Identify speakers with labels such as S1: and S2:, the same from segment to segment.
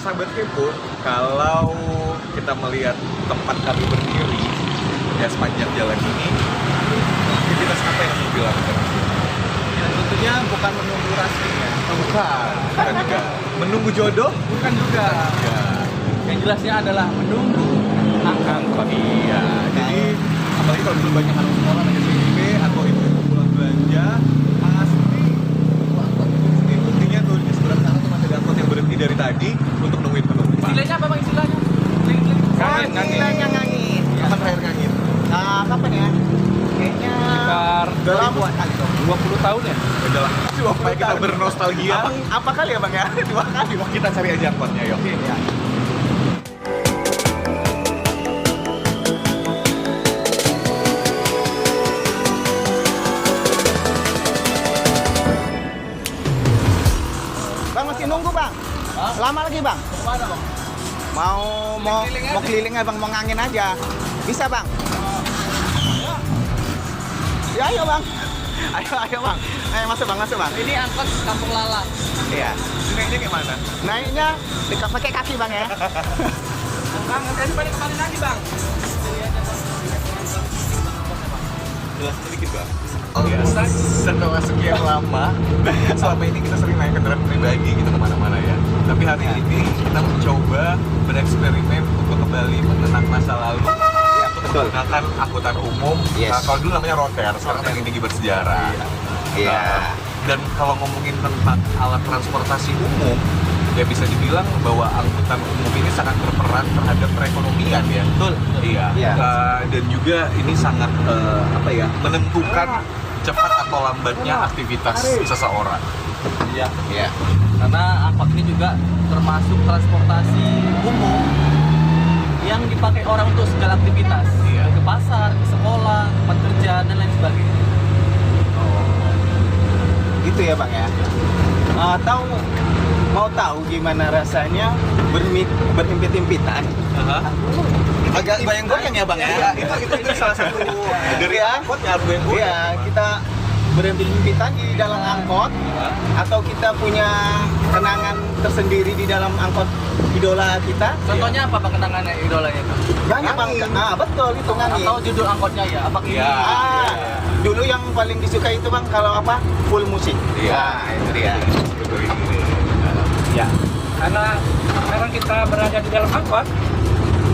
S1: Sahabat Kepo, kalau kita melihat tempat kami berdiri ya sepanjang jalan ini, aktivitas apa yang dilakukan?
S2: Ya, tentunya bukan menunggu rasanya.
S1: Bukan juga. Menunggu jodoh?
S2: Bukan juga.
S1: Ya.
S2: Yang jelasnya adalah menunggu angkot.
S1: Iya. Jadi apalagi kalau dulu banyak anak sekolah, anak SMP atau ibu-ibu pulang belanja, pasti buktinya tuh di seberang sana tuh masih ada angkot yang berhenti dari tadi untuk nungguin penumpang.
S2: Istilahnya apa bang istilahnya?
S1: Istilahnya ngangin. Kapan terakhir ngangin?
S3: Kapan ya? Kayaknya
S2: Sekitar
S3: udah lama sekali dong.
S2: 20 tahun ya?
S1: Udah lah. Supaya kita bernostalgia.
S3: Apa kali ya bang ya? 2 kali.
S1: Kita cari aja angkotnya yuk.
S3: Ya. Bang masih nunggu bang?
S2: Hah?
S3: Lama lagi bang?
S2: Kemana bang?
S3: Mau keliling aja bang, mau ngangin aja. Bisa bang? Ya ayo bang. Ayo bang. Ayo masuk bang.
S2: Ini angkot Kampung Lala.
S3: Iya.
S1: Naiknya gimana?
S3: Naiknya pakai kaki bang ya.
S2: Bang, tadi balik kemana lagi bang?
S1: Jelasin sedikit bang. Oh ya, setelah sekian lama, selama ini kita sering naik kendaraan pribadi gitu kemana-mana ya. Tapi hari ini kita mencoba bereksperimen untuk kembali mengenang masa lalu. Ya, untuk menggunakan angkutan umum.
S3: Yes.
S1: Kalau dulu namanya roter, sekarang namanya tinggi bersejarah.
S3: Iya.
S1: Dan kalau ngomongin tentang alat transportasi umum, ya bisa dibilang bahwa angkutan umum ini sangat berperan terhadap perekonomian ya.
S2: Betul.
S1: Iya.
S3: Iya.
S1: Dan juga ini sangat menentukan cepat atau lambatnya aktivitas seseorang.
S2: Iya.
S3: Iya.
S2: Karena angkot ini juga termasuk transportasi umum yang dipakai orang untuk segala aktivitas.
S1: Iya.
S2: Ke pasar, ke sekolah, tempat kerja, dan lain sebagainya.
S3: Gitu ya bang ya. Mau tahu gimana rasanya berhimpit-himpitan?
S1: Agak goyang-goyang ya bang ya? Iya, itu salah satu dari angkotnya goyang-goyang.
S3: Iya, kita berhimpit-himpitan di dalam angkot, atau kita punya kenangan tersendiri di dalam angkot idola kita.
S2: Contohnya apa bang kenangannya idolanya itu?
S3: Banyak bang.
S1: Ngangin.
S3: Betul itu ngangin.
S2: Atau judul angkotnya ya? Apa ini?
S1: Iya.
S3: Dulu yang paling disukai itu bang kalau apa? Full musik.
S1: Iya.
S3: Nah, itu dia.
S2: Ya, karena sekarang kita berada di dalam angkot,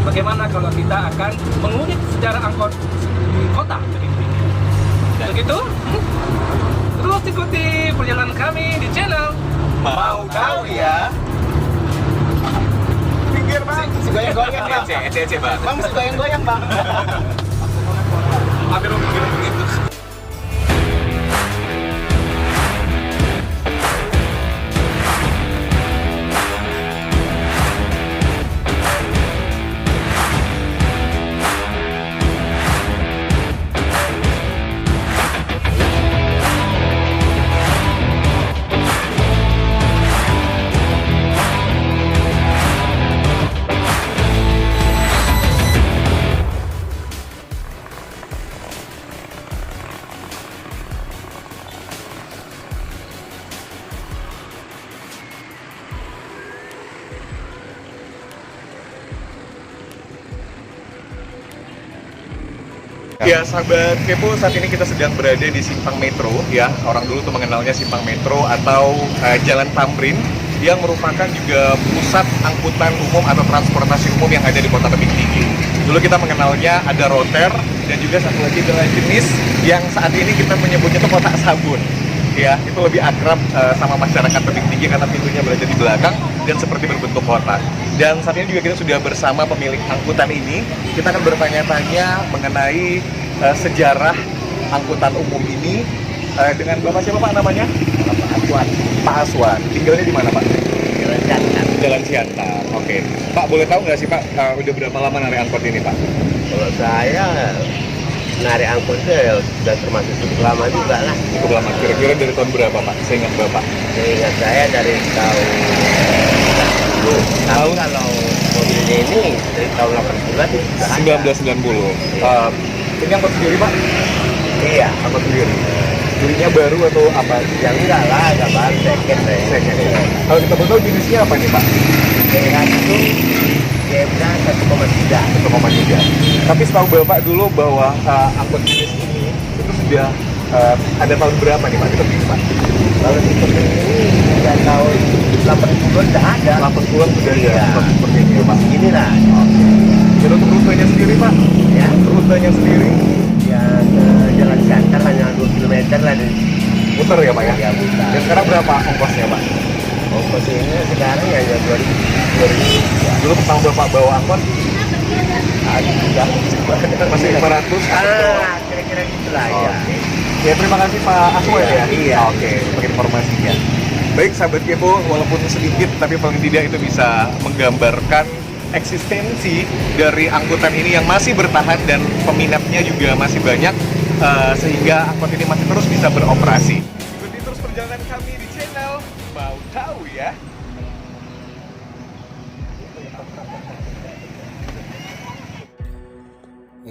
S2: bagaimana kalau kita akan mengulik sejarah angkot di kota? Begitu? Terus ikuti perjalanan kami di channel
S1: Mau tahu ya?
S3: Pinggir bang, si goyang-goyang bang.
S1: Ece bang.
S3: Bang, si goyang-goyang bang.
S1: Hampir begitu. Ya sahabat Kepo, saat ini kita sedang berada di Simpang Metro ya. Orang dulu tuh mengenalnya Simpang Metro atau Jalan Tamrin yang merupakan juga pusat angkutan umum atau transportasi umum yang ada di Kota Tebing Tinggi. Dulu kita mengenalnya ada roter dan juga satu lagi adalah jenis yang saat ini kita menyebutnya itu kotak sabun. Ya, itu lebih akrab sama masyarakat Tebing Tinggi karena pintunya berada di belakang dan seperti berbentuk kotak. Dan saat ini juga kita sudah bersama pemilik angkutan ini. Kita akan bertanya-tanya mengenai sejarah angkutan umum ini dengan Bapak siapa Pak namanya? Pak Aswan. Pak Aswan. Tinggalnya di mana Pak?
S3: Jalan Siantar.
S1: Jalan Siantar. Oke. Pak boleh tahu nggak sih Pak udah berapa lama narik angkot ini Pak?
S4: Kalau saya narik angkot ya sudah termasuk cukup lama juga lah.
S1: Cukup lama. Kira-kira dari tahun berapa Pak? Seingat Bapak.
S4: Seingat saya dari tahun 90. Tapi kalau mobilnya ini dari tahun 80-an sudah ada.
S1: 1990. Ini angkot sendiri Pak?
S4: Iya.
S1: Angkot sendiri. Belinya baru atau apa?
S4: Yang enggak lah, enggak baru, second.
S1: Kalau kita boleh tahu jenisnya apa nih Pak?
S4: itu GMK 1,3.
S1: 1,3. Tapi setahu Bapak dulu bahwa angkot jenis ini itu sudah ada tahun berapa nih Pak diterbitkan Pak?
S4: Kalau seperti ini ya tahun 80-an sudah ada.
S1: 80-an sudah ya,
S4: Iya.
S1: seperti ini Pak.
S4: Begini lah.
S1: Dan untuk rutenya sendiri Pak?
S4: Ya.
S1: Rutenya sendiri
S4: Ya ke Jalan Siantar hanya 2 km lah dari
S1: muter ya Pak ya?
S4: ya Buta.
S1: Dan sekarang berapa ongkosnya Pak?
S4: Ongkos ini sekarang ya 2000.
S1: Dulu pertama Bapak bawa angkot
S4: Ada
S1: masih 500.
S4: kira-kira gitulah ya.
S1: Oke. Ya terima kasih Pak Aswad ya.
S4: Iya.
S1: Oke, untuk informasinya. Baik sahabat Kepo, walaupun sedikit tapi paling tidak itu bisa menggambarkan eksistensi dari angkutan ini yang masih bertahan dan peminatnya juga masih banyak sehingga angkot ini masih terus bisa beroperasi. Ikuti terus perjalanan kami di channel Mau Tahu ya.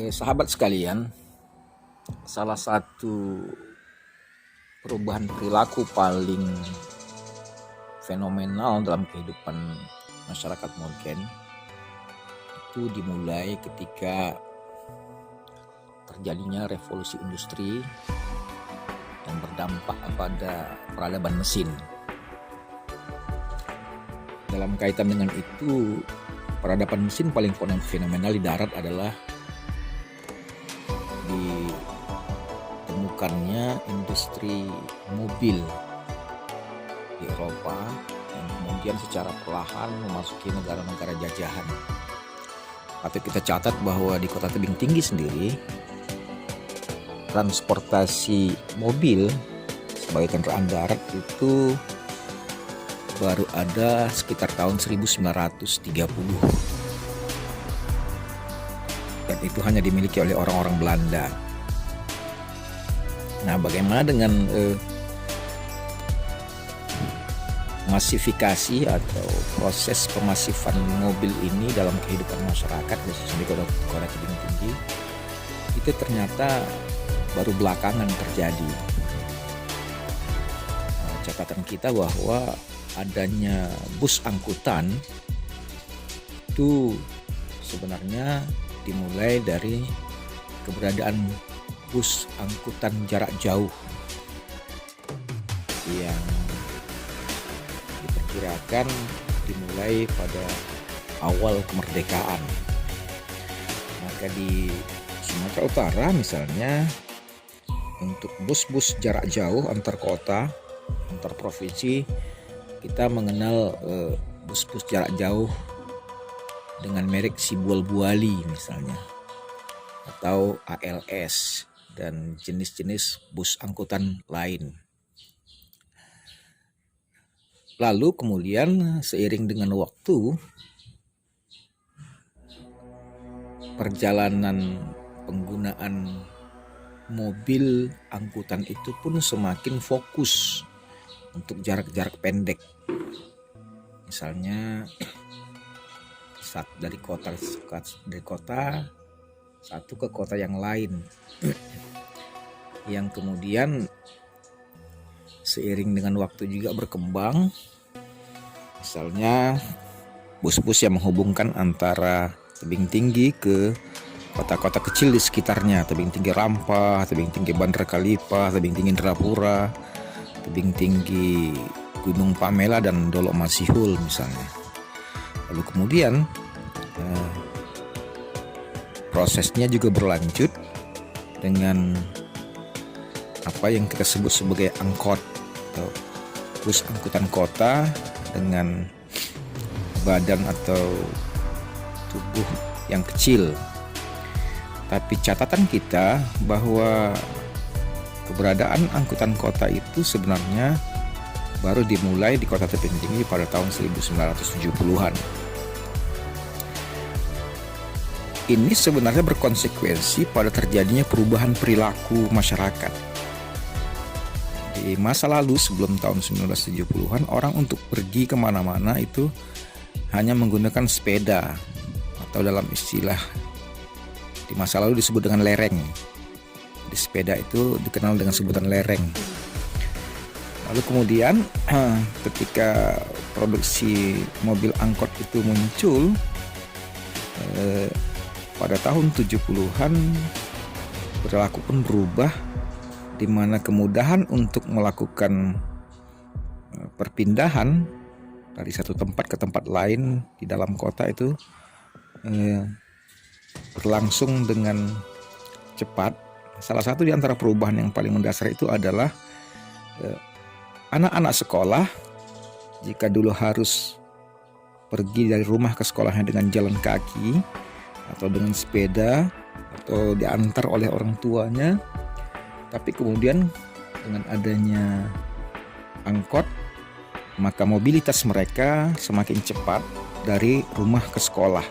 S5: Sahabat sekalian, salah satu perubahan perilaku paling fenomenal dalam kehidupan masyarakat modern itu dimulai ketika terjadinya revolusi industri yang berdampak pada peradaban mesin. Dalam kaitan dengan itu, peradaban mesin paling fenomenal di darat adalah ditemukannya industri mobil di Eropa yang kemudian secara perlahan memasuki negara-negara jajahan. Patut kita catat bahwa di kota Tebing Tinggi sendiri transportasi mobil sebagai kendaraan darat itu baru ada sekitar tahun 1930. Dan itu hanya dimiliki oleh orang-orang Belanda. Nah, bagaimana dengan masifikasi atau proses pemasifan mobil ini dalam kehidupan masyarakat, khususnya di kota Tebing Tinggi, itu ternyata baru belakangan terjadi. Nah, catatan kita bahwa adanya bus angkutan itu sebenarnya dimulai dari keberadaan bus angkutan jarak jauh yang diperkirakan dimulai pada awal kemerdekaan. Maka di Sumatera Utara misalnya, untuk bus-bus jarak jauh antar kota, antar provinsi, kita mengenal bus-bus jarak jauh dengan merek Sibual Buali misalnya, atau ALS dan jenis-jenis bus angkutan lain. Lalu kemudian seiring dengan waktu, perjalanan penggunaan mobil angkutan itu pun semakin fokus untuk jarak-jarak pendek. Misalnya dari kota satu ke kota yang lain, yang kemudian seiring dengan waktu juga berkembang. Misalnya bus-bus yang menghubungkan antara Tebing Tinggi ke kota-kota kecil di sekitarnya, Tebing Tinggi Rampah, Tebing Tinggi Bandar Kalipah, Tebing Tinggi Indrapura, Tebing Tinggi Gunung Pamela dan Dolok Masihul misalnya. Lalu kemudian prosesnya juga berlanjut dengan apa yang kita sebut sebagai angkot atau bus angkutan kota dengan badan atau tubuh yang kecil. Tapi catatan kita bahwa keberadaan angkutan kota itu sebenarnya baru dimulai di kota Tebing Tinggi pada tahun 1970-an. Ini sebenarnya berkonsekuensi pada terjadinya perubahan perilaku masyarakat. Di masa lalu sebelum tahun 1970-an, orang untuk pergi kemana-mana itu hanya menggunakan sepeda, atau dalam istilah di masa lalu disebut dengan lereng. Di sepeda itu dikenal dengan sebutan lereng. Lalu kemudian ketika produksi mobil angkot itu muncul pada tahun 70-an, perilaku pun berubah, di mana kemudahan untuk melakukan perpindahan dari satu tempat ke tempat lain di dalam kota itu berlangsung dengan cepat. Salah satu di antara perubahan yang paling mendasar itu adalah anak-anak sekolah, jika dulu harus pergi dari rumah ke sekolahnya dengan jalan kaki atau dengan sepeda atau diantar oleh orang tuanya, tapi kemudian dengan adanya angkot, maka mobilitas mereka semakin cepat dari rumah ke sekolah.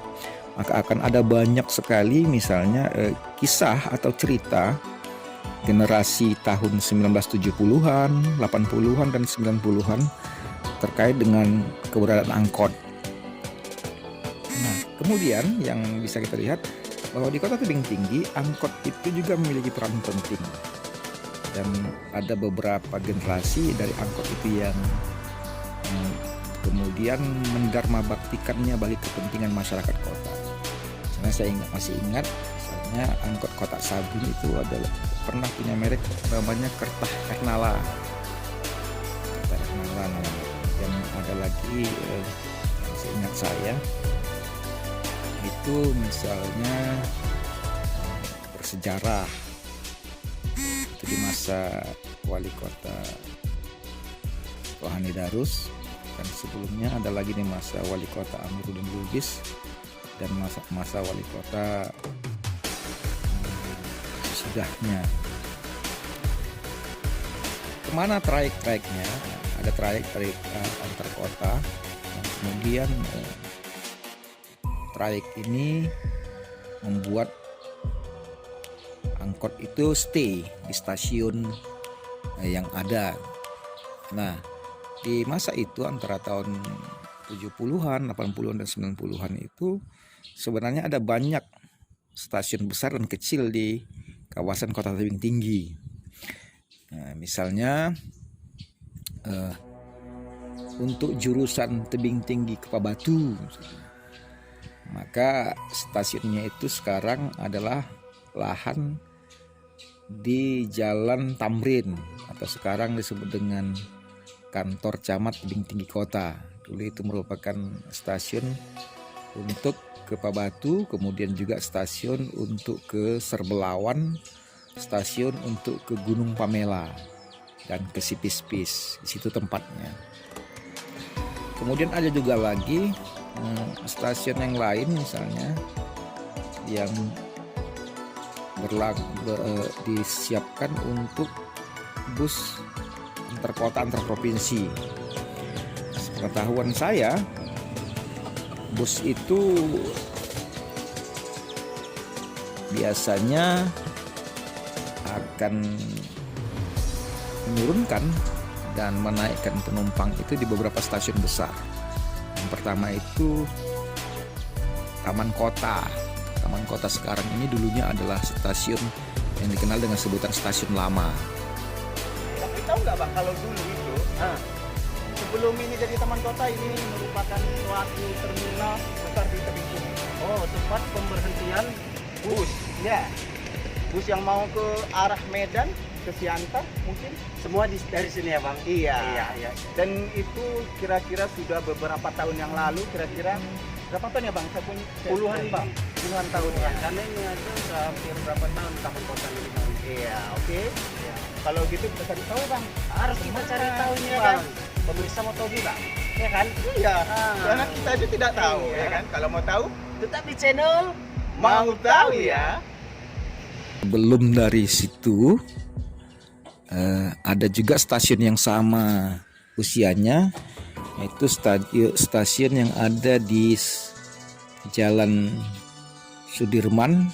S5: Maka akan ada banyak sekali misalnya kisah atau cerita generasi tahun 1970-an, 80-an, dan 90-an terkait dengan keberadaan angkot. Nah, kemudian yang bisa kita lihat bahwa di Kota Tebing Tinggi, angkot itu juga memiliki peran penting. Dan ada beberapa generasi dari angkot itu yang kemudian mendharmabaktikannya bagi kepentingan masyarakat kota. Misalnya saya masih ingat, misalnya angkot Kotak Sabun itu adalah pernah punya merek namanya Kertah Ernala. Kertah Ernala namanya. Dan ada lagi seingat saya itu misalnya bersejarah itu di masa wali kota Wahani Darus, dan sebelumnya ada lagi di masa wali kota Amiruddin Lubis, dan masa wali kota sesudahnya. Kemana trayek-trayeknya? Ada trayek dari antar kota, dan kemudian trayek ini membuat angkot itu stay di stasiun yang ada. Nah, di masa itu antara tahun 70-an, 80-an, dan 90-an itu sebenarnya ada banyak stasiun besar dan kecil di kawasan Kota Tebing Tinggi. Nah, misalnya untuk jurusan Tebing Tinggi ke Pabatu, maka stasiunnya itu sekarang adalah lahan di Jalan Tamrin atau sekarang disebut dengan Kantor Camat Tebing Tinggi Kota. Dulu itu merupakan stasiun untuk ke Pabatu, kemudian juga stasiun untuk ke Serbelawan, stasiun untuk ke Gunung Pamela, dan ke Sipis-Pis. Di situ tempatnya. Kemudian ada juga lagi stasiun yang lain misalnya yang disiapkan untuk bus antar kota, antar provinsi. Sepengetahuan saya, bus itu biasanya akan menurunkan dan menaikkan penumpang itu di beberapa stasiun besar. Yang pertama itu Taman Kota. Taman Kota sekarang ini dulunya adalah stasiun yang dikenal dengan sebutan stasiun lama.
S3: Tapi tahu nggak Bang, kalau dulu itu sebelum ini jadi Taman Kota, ini merupakan suatu terminal besar di Tebing Tinggi. Oh, tempat pemberhentian bus. Ya, bus yang mau ke arah Medan, ke Siantar mungkin.
S4: Semua dari sini ya Bang?
S3: Iya. Dan itu kira-kira sudah beberapa tahun yang lalu, kira-kira berapa tahun ya Bang? Saya punya
S4: Puluhan Bang.
S3: Puluhan tahun ya.
S4: Karena ini aja udah hampir berapa tahun Taman Kota ini Bang?
S3: Iya, oke. Ya. Kalau gitu kita cari tahu Bang.
S4: Harus kita cari tahu nih
S3: ya
S4: Bang.
S3: kan?
S4: Pemirsa mau tahu juga, ya kan?
S3: Iya. Karena kita aja tidak tahu,
S4: Iya.
S3: ya kan? Kalau mau tahu,
S4: Tetap di channel
S3: mau tahu ya.
S5: Belum dari situ, ada juga stasiun yang sama usianya, yaitu stasiun yang ada di Jalan Sudirman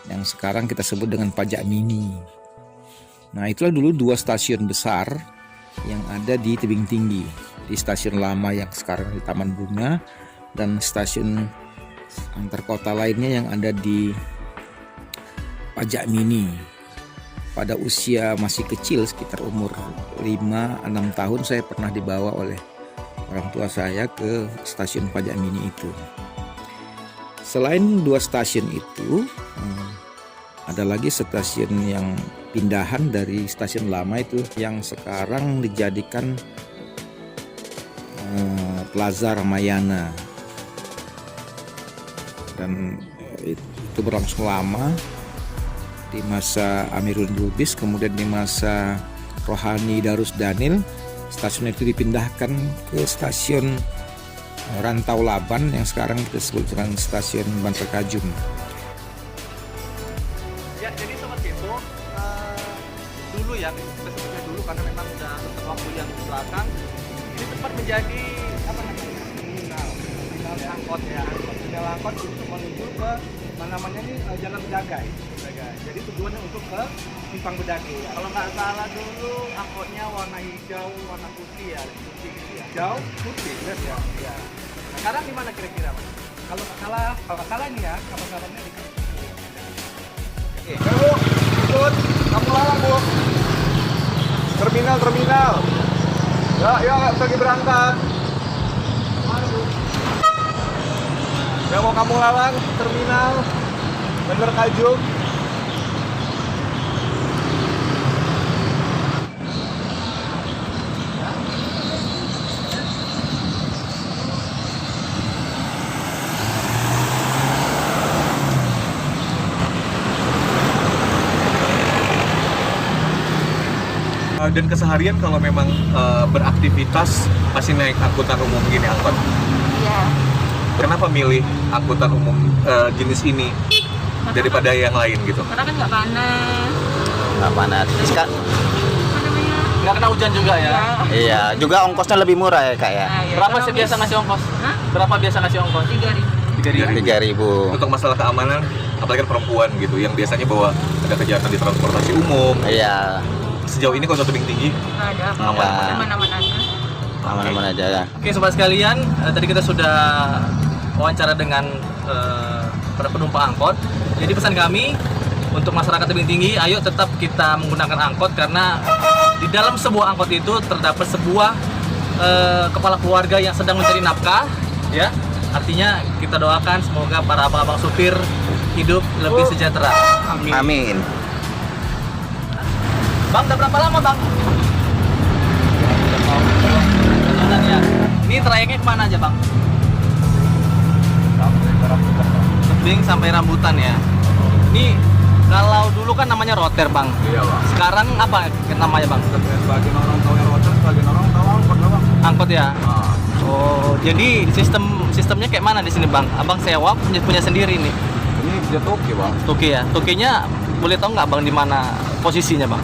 S5: yang sekarang kita sebut dengan Pajak Mini. Nah, itulah dulu dua stasiun besar yang ada di Tebing Tinggi, di stasiun lama yang sekarang di Taman Bunga, dan stasiun antar kota lainnya yang ada di Pajak Mini. pada usia masih kecil, sekitar umur 5-6 tahun, saya pernah dibawa oleh orang tua saya ke stasiun Pajak Mini itu. Selain 2 stasiun itu, ada lagi stasiun yang pindahan dari stasiun lama itu yang sekarang dijadikan Plaza Ramayana, dan itu berlangsung lama di masa Amiruddin Lubis. Kemudian di masa Rohani Darus Dhanil, stasiun itu dipindahkan ke stasiun Rantau Laban yang sekarang kita sebut dengan stasiun Bantar Kajung.
S3: Ya, jadi Sobat Kepo, dulu ya, kita sebutnya dulu karena memang sudah waktu yang di belakang, ini tempat menjadi apa namanya, terminal angkot ya, terminal angkot untuk menuju ke namanya ini Jalan Bedagai. Jadi tujuannya untuk ke Simpang Bedage. Kalau nggak salah dulu angkotnya warna hijau, warna putih ya, putih gitu ya. Hijau, putih, ya. Ya. Nah, sekarang di mana kira-kira, Mas?
S2: Kalau nggak salah ini ya, kabar-kabarnya di
S1: Oke, Bu, ikut. Kamu lalang, Bu. Terminal. Ya, lagi berangkat. Ya, mau kamu lalang, terminal Bantar Kajung. Dan keseharian kalau memang beraktivitas pasti naik angkutan umum gini, angkot.
S6: Iya.
S1: Kenapa milih angkutan umum jenis ini daripada yang lain gitu?
S6: Karena kan nggak panas.
S4: Nggak panas.
S6: Apa namanya?
S3: Nggak kena hujan juga ya?
S4: Iya, juga ongkosnya lebih murah ya kak ya.
S6: Nah, ya,
S3: Berapa
S6: kalau
S3: sih biasa
S6: bis-
S3: ngasih ongkos?
S6: Hah?
S3: Berapa biasa ngasih ongkos?
S6: 3.000.
S4: 3.000.
S1: Untuk masalah keamanan, apalagi kan perempuan gitu yang biasanya bawa ada kejahatan di transportasi umum.
S4: Iya,
S1: Sejauh ini Kota Tebing Tinggi
S6: Nggak ada apa-apa.
S4: Aman.
S6: Aman-aman aja.
S4: aman-aman aja ya.
S3: Oke sobat sekalian, tadi kita sudah wawancara dengan para penumpang angkot. Jadi pesan kami untuk masyarakat Tebing Tinggi, ayo tetap kita menggunakan angkot karena di dalam sebuah angkot itu terdapat sebuah kepala keluarga yang sedang mencari nafkah, ya. Artinya kita doakan semoga para abang-abang supir hidup lebih sejahtera.
S4: Amin.
S3: Bang, udah berapa lama bang? Ya. Ini trayeknya kemana aja bang? Tebing sampai Rambutan ya. Ini kalau dulu kan namanya roter bang.
S1: Iya, Bang.
S3: Sekarang apa namanya bang?
S1: Sebagian orang tahu yang roter, sebagian orang tahu angkot, Bang.
S3: Angkot ya. Oh, jadi sistemnya kayak mana di sini bang? Abang sewa punya sendiri nih.
S1: Ini dia toke, Bang.
S3: Toke ya. Tokenya boleh tahu nggak bang di mana posisinya bang?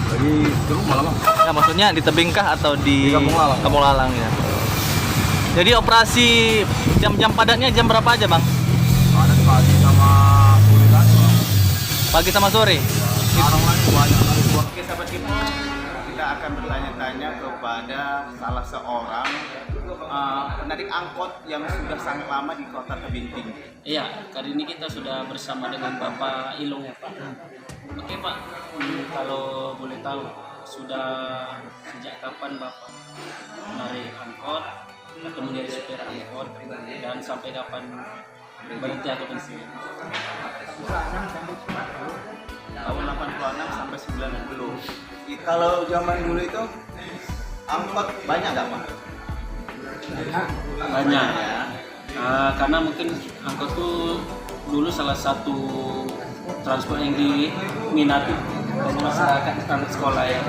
S1: Lagi di rumah lah, Bang.
S3: Ya maksudnya di Tebing kah atau di
S1: Kampung Lalang.
S3: Kampung Lalang ya. Jadi operasi jam-jam padatnya jam berapa aja bang?
S1: Ada pagi sama sore kan, Bang.
S3: Pagi sama sore.
S1: Sekarang lagi banyak lagi, Bang.
S3: Oke sahabat kita.
S7: Kita akan bertanya-tanya kepada salah seorang penarik angkot yang sudah sangat lama di Kota Tebing Tinggi.
S8: Iya, kali ini kita sudah bersama dengan Bapak Ilo. Oke Pak, kalau boleh tahu sudah sejak kapan Bapak menarik angkot atau menjadi supir angkot dan sampai kapan berhenti atau pensiun?
S7: Tahun 86 sampai 90. Kalau zaman dulu itu angkot banyak nggak Pak?
S8: Banyak ya, karena mungkin angkot itu dulu salah satu transport yang diminati oleh masyarakat di taman sekolah ya.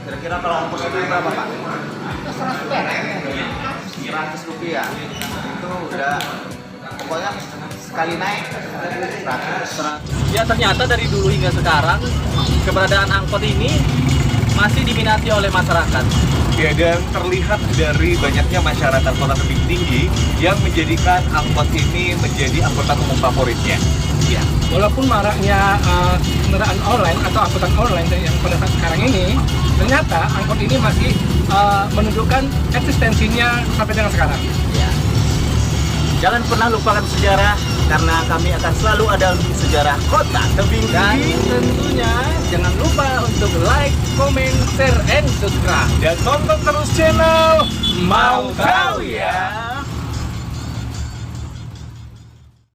S7: Kira-kira kalau ongkos itu berapa Pak? 100 rupiah. Itu udah pokoknya sekali naik 100.
S3: Ya ternyata dari dulu hingga sekarang keberadaan angkot ini masih diminati oleh masyarakat.
S1: Ya, dan terlihat dari banyaknya masyarakat Kota Tebing Tinggi yang menjadikan angkot ini menjadi angkutan umum favoritnya.
S2: Ya, walaupun maraknya kendaraan online atau angkutan online yang pada saat sekarang ini, ternyata angkot ini masih menunjukkan eksistensinya sampai dengan sekarang.
S7: Jangan pernah lupakan sejarah
S3: karena kami akan selalu ada untuk sejarah kota tebing
S2: Dan
S3: tinggi.
S2: tentunya jangan lupa untuk like, comment, share, and subscribe.
S1: Dan tonton terus channel
S2: Mau tahu ya?